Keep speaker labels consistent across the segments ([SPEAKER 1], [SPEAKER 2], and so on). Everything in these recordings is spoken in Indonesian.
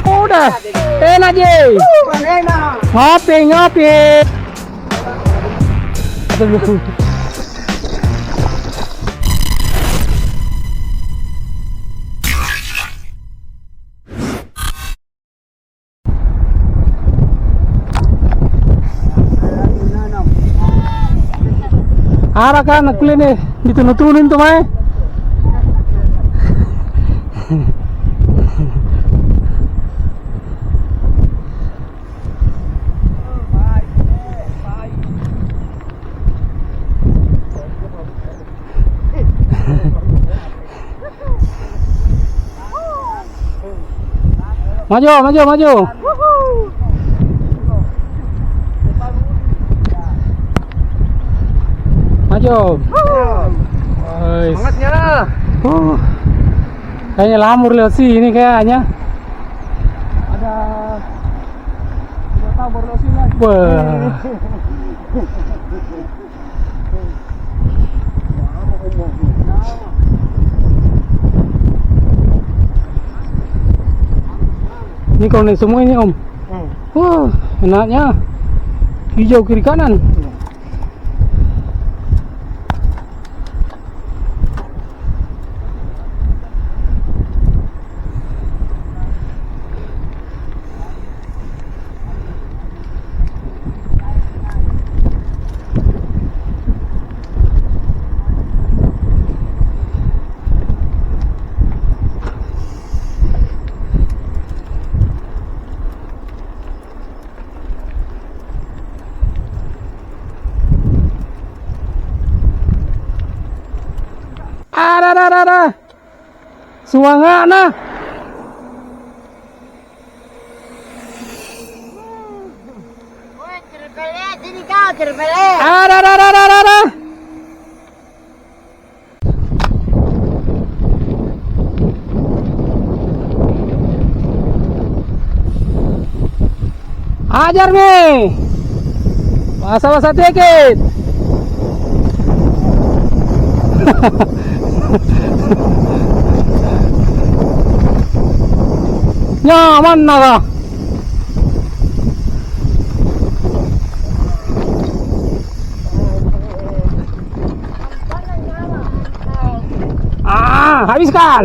[SPEAKER 1] Udah, enak je. Ngopi, ngopi. Arah kan aku ini ditunu-tunuin tuh mai. Maju, maju, maju. Maju.
[SPEAKER 2] Semangatnya.
[SPEAKER 1] Kayaknya lamur lewat sini kayaknya.
[SPEAKER 2] Ada 2 tahun baru lewat sini lagi.
[SPEAKER 1] Wah. Ini konek semua ini om. Wah, enaknya hijau kiri kanan. Ada. Suanga na. Ada. Ajar nih. Masa-masa dikit. Nyaman naga. Habiskan.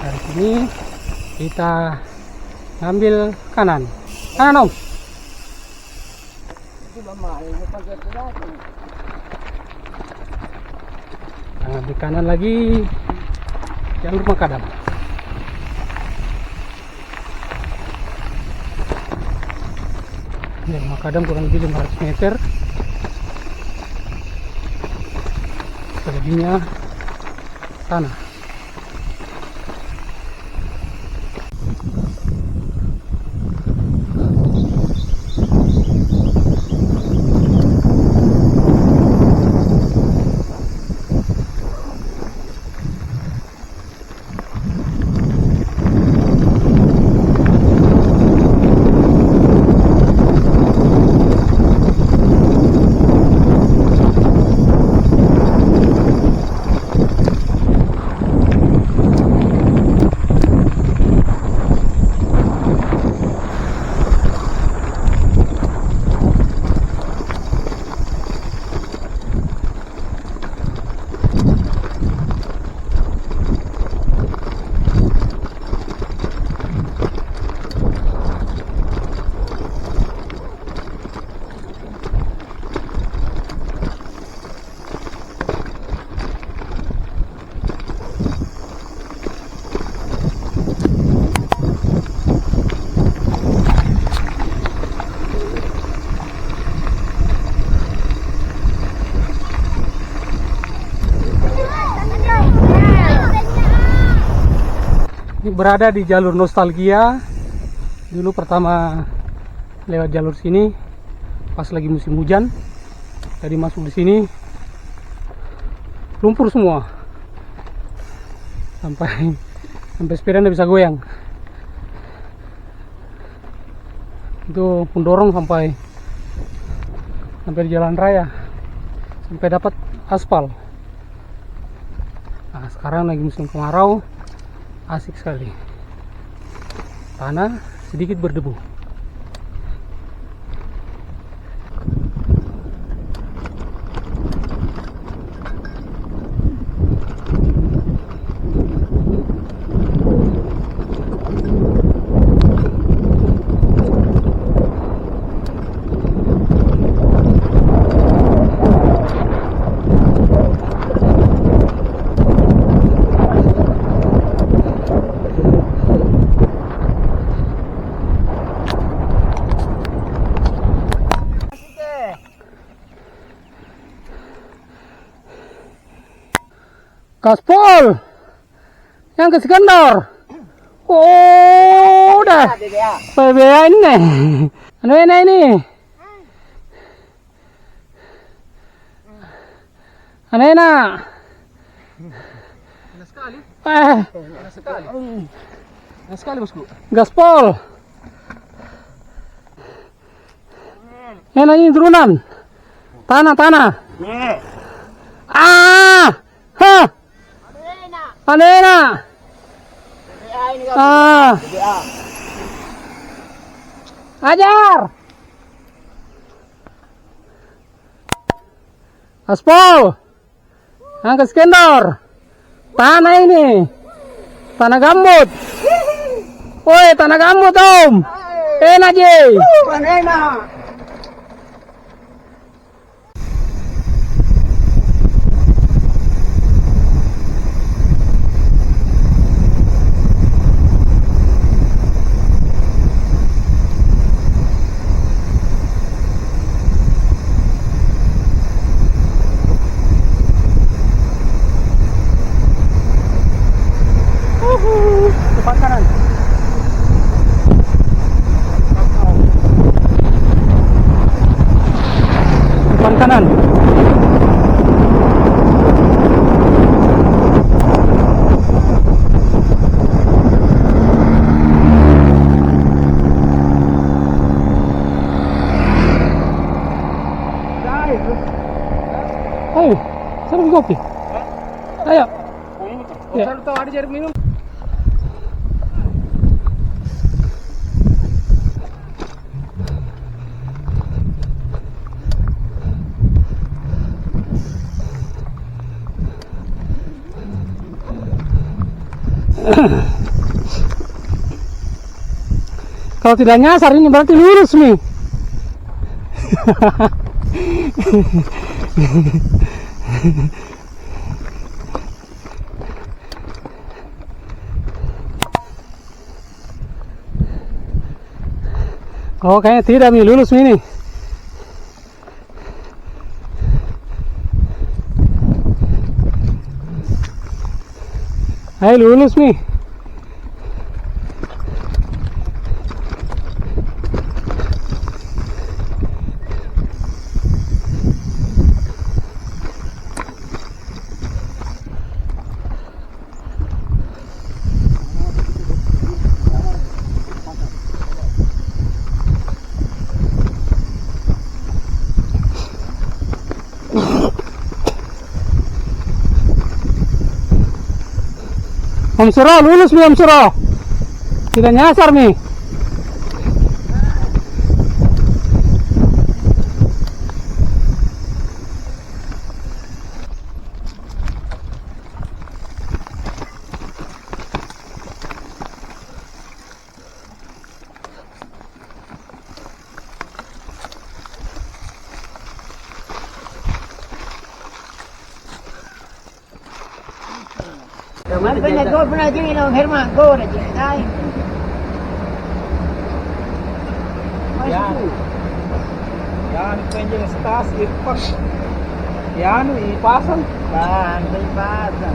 [SPEAKER 1] Dari sini kita ngambil kanan. Kanan om. Ambil kanan lagi, jalur makadam. Ya, makadam kurang lebih 500 meter. Selebihnya tanah. Berada di jalur nostalgia. Dulu pertama lewat jalur sini pas lagi musim hujan. Jadi masuk di sini lumpur semua. Sampai sepeda nggak bisa goyang. Itu pendorong sampai sampai di jalan raya, sampai dapat aspal. Nah, sekarang lagi musim kemarau, asik sekali. Tanah sedikit berdebu. Gaspol yang ke Skandar. Oh, udah PBA ini anu ini anu enak
[SPEAKER 2] sekali.
[SPEAKER 1] Enak
[SPEAKER 2] Sekali. Enak sekali, Bosku.
[SPEAKER 1] Gaspol enak ini turunan tanah hah enak ajar aspal angkat skendor tanah ini tanah gambut. Woi, tanah gambut om enak je
[SPEAKER 2] Enak.
[SPEAKER 1] depan kanan. Depan kanan. Ayo, sambil kopi. Ayo. Ya.
[SPEAKER 2] Saya tahu ada jarum minum.
[SPEAKER 1] Kalau tidak nyasar ini berarti lurus nih. Oh, kayaknya tidak nih, lulus nih. Ayo lulus nih. Om Suro, lulus nih Om Suro. Tidak nyasar nih.
[SPEAKER 3] Mas pernah go pernah jadi no Herman go na jadi ay.
[SPEAKER 2] Yan. Yan, pengen stas ipak. Yan, ipasang.
[SPEAKER 3] Yan, may pasa.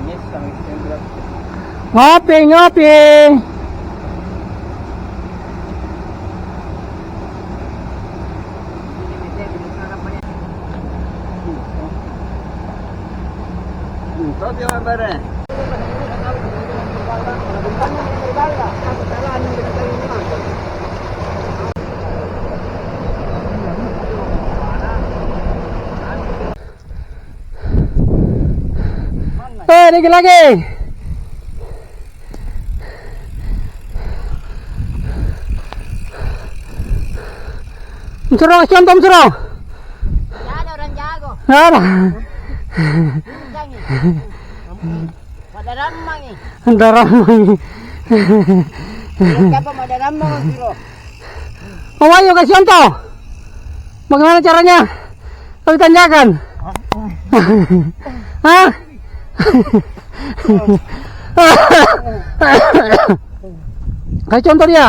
[SPEAKER 2] Yes, kami sendiri.
[SPEAKER 1] Ngopi, ngopi.
[SPEAKER 2] Kau jangan bareng.
[SPEAKER 1] lagi. Contoh, contoh.
[SPEAKER 3] Ya ada orang jago.
[SPEAKER 1] Ada.
[SPEAKER 3] Jangi. Pada ramang ni.
[SPEAKER 1] Ada ramai.
[SPEAKER 3] Siapa pada ramang bro?
[SPEAKER 1] Oh, ayo kasih contoh. Bagaimana caranya? Kalau tanjakan. Hah? Kasih contoh dia.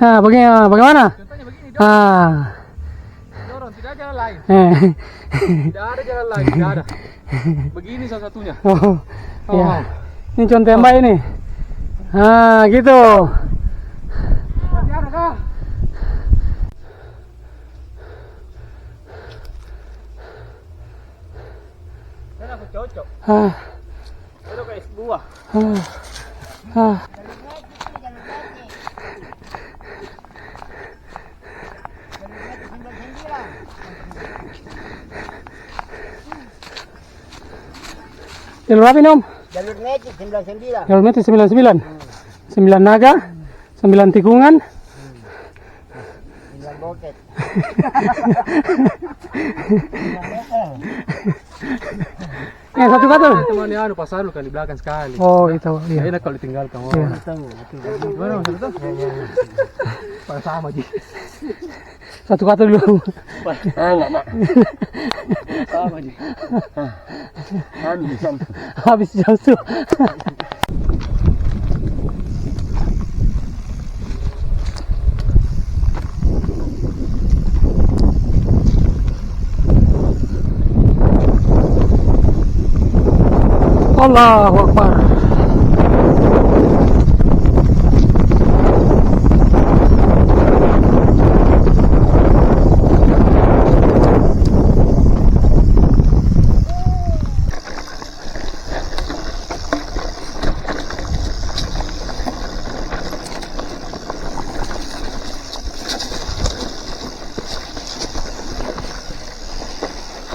[SPEAKER 1] Nah, begini contohnya. Bagaimana?
[SPEAKER 2] Contohnya begini, dorong, tidak ada jalan lain. Tidak ada jalan lain, tidak ada. Begini salah satunya.
[SPEAKER 1] Oh, ya. Ini contoh yang baik ini. Nah, gitu.
[SPEAKER 2] Masih ada kah? Kan aku cocok.
[SPEAKER 1] Ah,
[SPEAKER 2] Itu kayak es buah.
[SPEAKER 1] ah. Jalur apa ini, Om?
[SPEAKER 3] Jalur metik 99.
[SPEAKER 1] Jalur metik 99. 9 naga, 9 tikungan.
[SPEAKER 3] 9 boket.
[SPEAKER 1] Satu kata.
[SPEAKER 2] Teman anu pasar lu kan di belakang sekali.
[SPEAKER 1] Oh, itu.
[SPEAKER 2] Ya,
[SPEAKER 1] Iya.
[SPEAKER 2] enak kalau ditinggalkan
[SPEAKER 1] Iya.
[SPEAKER 2] orang. Gimana maksud itu? Pada sama Ji.
[SPEAKER 1] Satu kata dulu.
[SPEAKER 2] Enggak. Sama Ji.
[SPEAKER 1] Habis jam tuh. Allahu Akbar.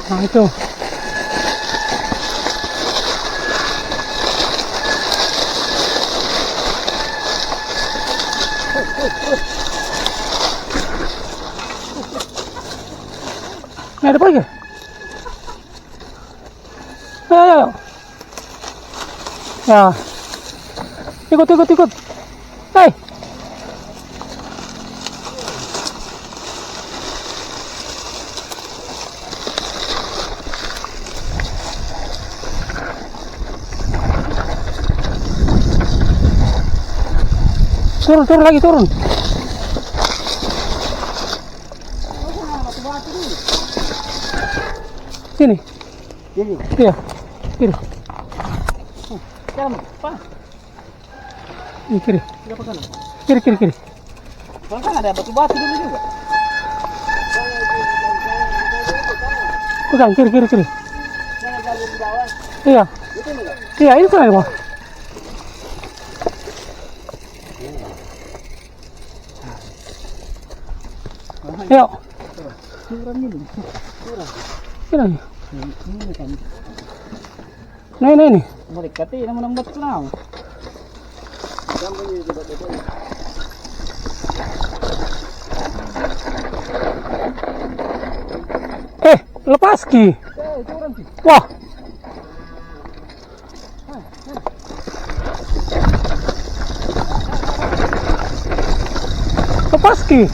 [SPEAKER 1] Nah, itu. Ini ada apa lagi? Ayo. Ya. Ikut. Hei. Turun lagi. Sini.
[SPEAKER 3] Ini.
[SPEAKER 1] Iya. Kiri.
[SPEAKER 3] Kamu, Pak.
[SPEAKER 1] Ini kiri.
[SPEAKER 3] Tidak pesan.
[SPEAKER 1] Kiri.
[SPEAKER 3] Kan ada batu-batu dulu juga.
[SPEAKER 1] Pegang kiri.
[SPEAKER 3] Jangan lagi di bawah.
[SPEAKER 1] Iya.
[SPEAKER 3] Itu enggak.
[SPEAKER 1] Iya, ini sana, Bang. Ayo.
[SPEAKER 3] Kurang ini.
[SPEAKER 1] Sini.
[SPEAKER 3] Ini kan.
[SPEAKER 1] Nah, ini.
[SPEAKER 3] Mereka teh nama buat kenal.
[SPEAKER 1] Lepas ki. Wah. Lepas ki.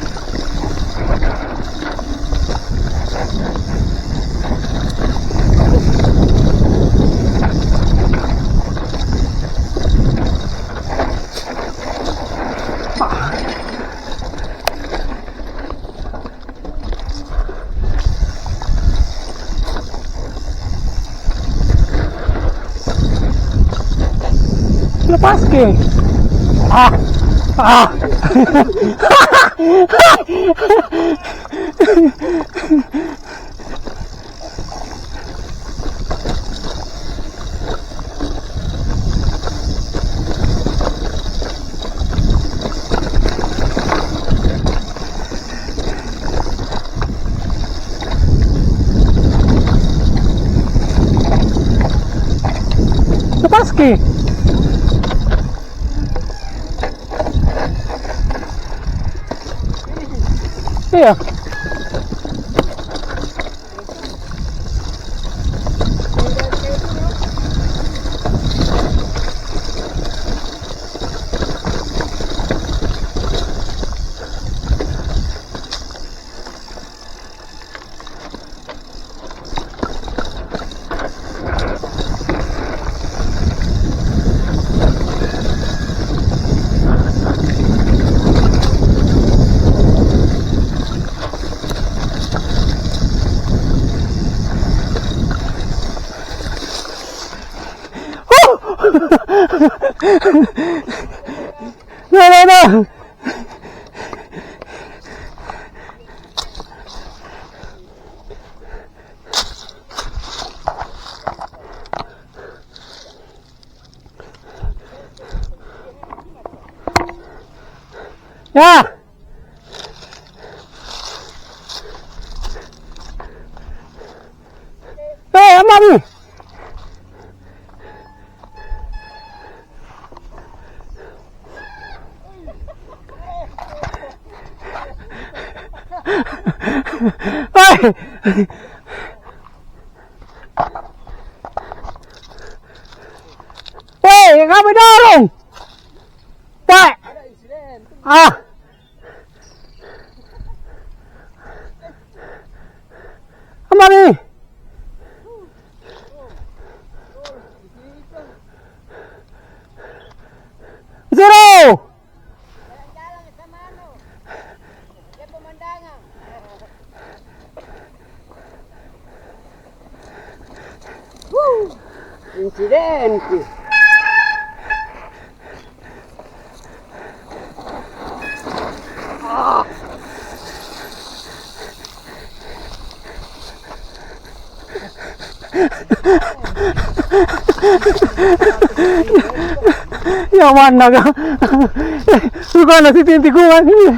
[SPEAKER 1] Lepas ke? Lepaski. Iya. No. Ya. Mami. Hei, kamu dorong. Pak. Ah. Kemana? Zero.
[SPEAKER 3] Insiden.
[SPEAKER 1] Yang mana kah? Bukan nasi tintikungan ini.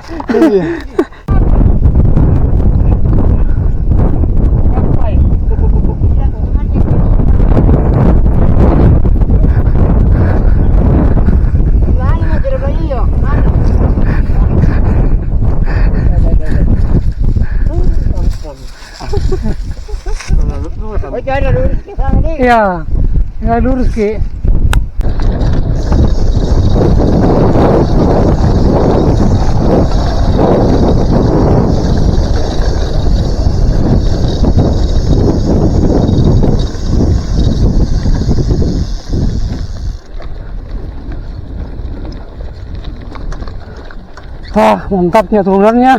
[SPEAKER 1] Ya, tinggal lurus ke. Mantapnya turunannya.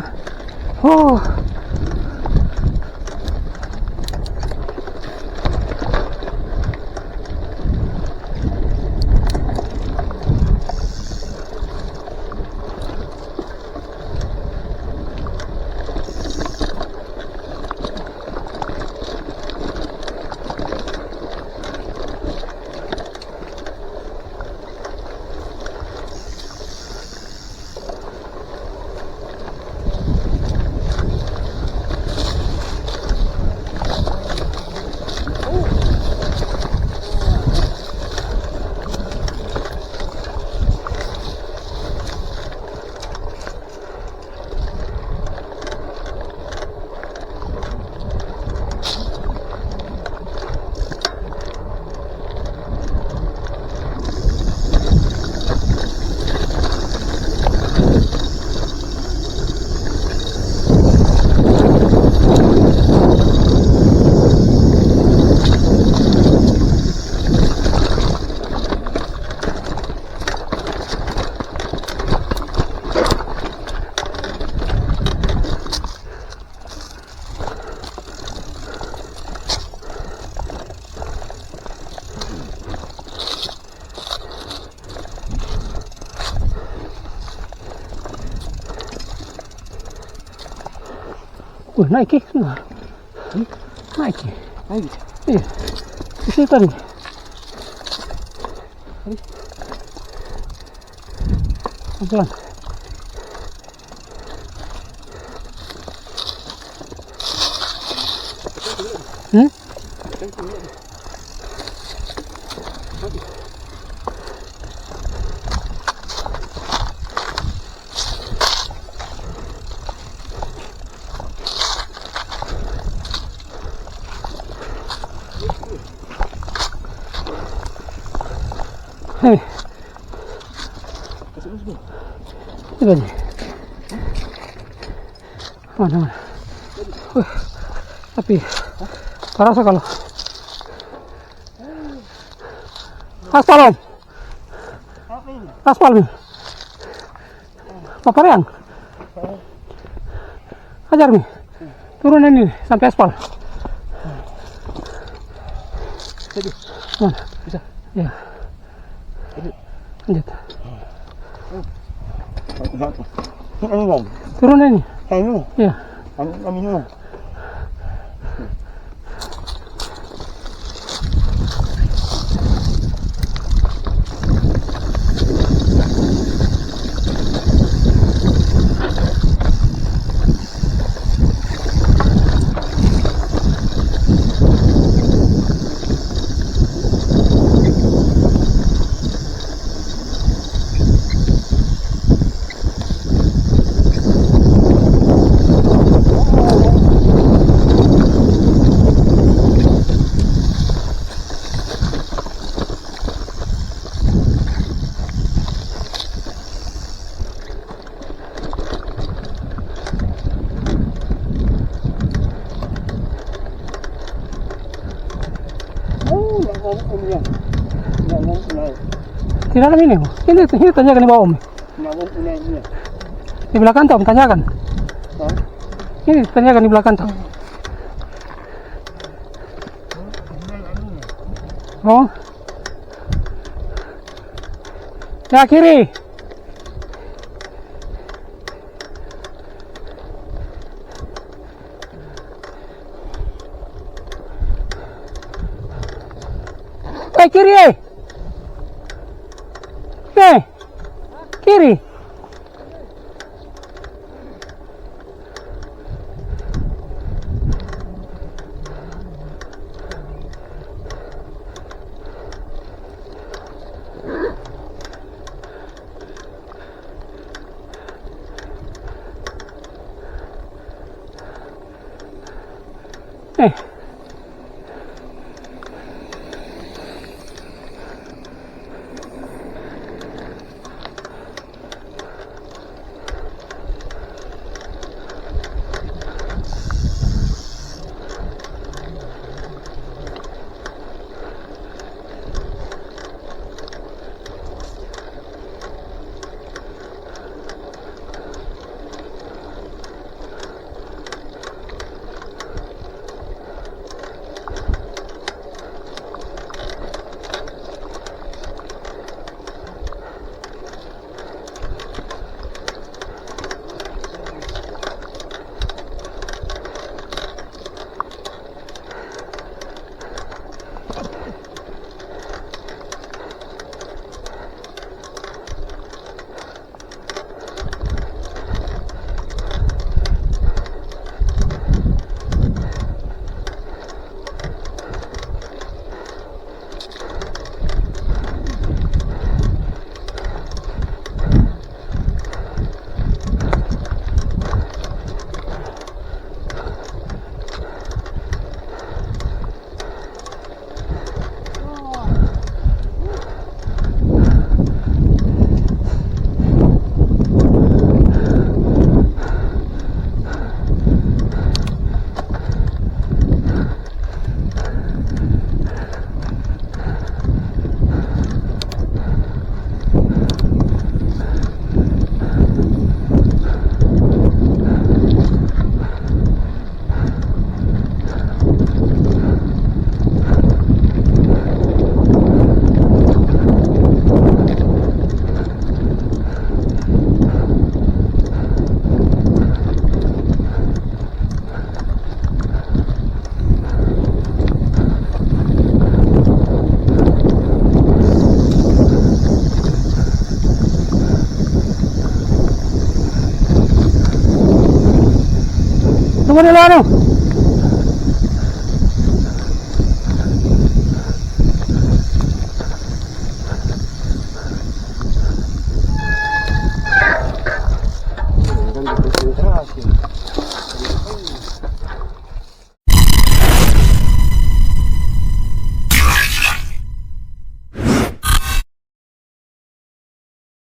[SPEAKER 1] Naik semua. Naik. Iya. Di situ tadi. Pelan. Hmm? Ini aja. Mana? Tapi terasa kalau aspal om, aspal nih. Apa yang? Ajar nih, turunin ini sampai aspal. Mana?
[SPEAKER 2] Bisa?
[SPEAKER 1] Ya. Lanjut. Turunin ini. Ya. Tidak ada ini, ini tanyakan di bawah om. Di belakang tom tanyakan. Ini tanyakan di belakang tom. Oh, ya kiri. Kiri. Kiri. Tunggu dulu anu.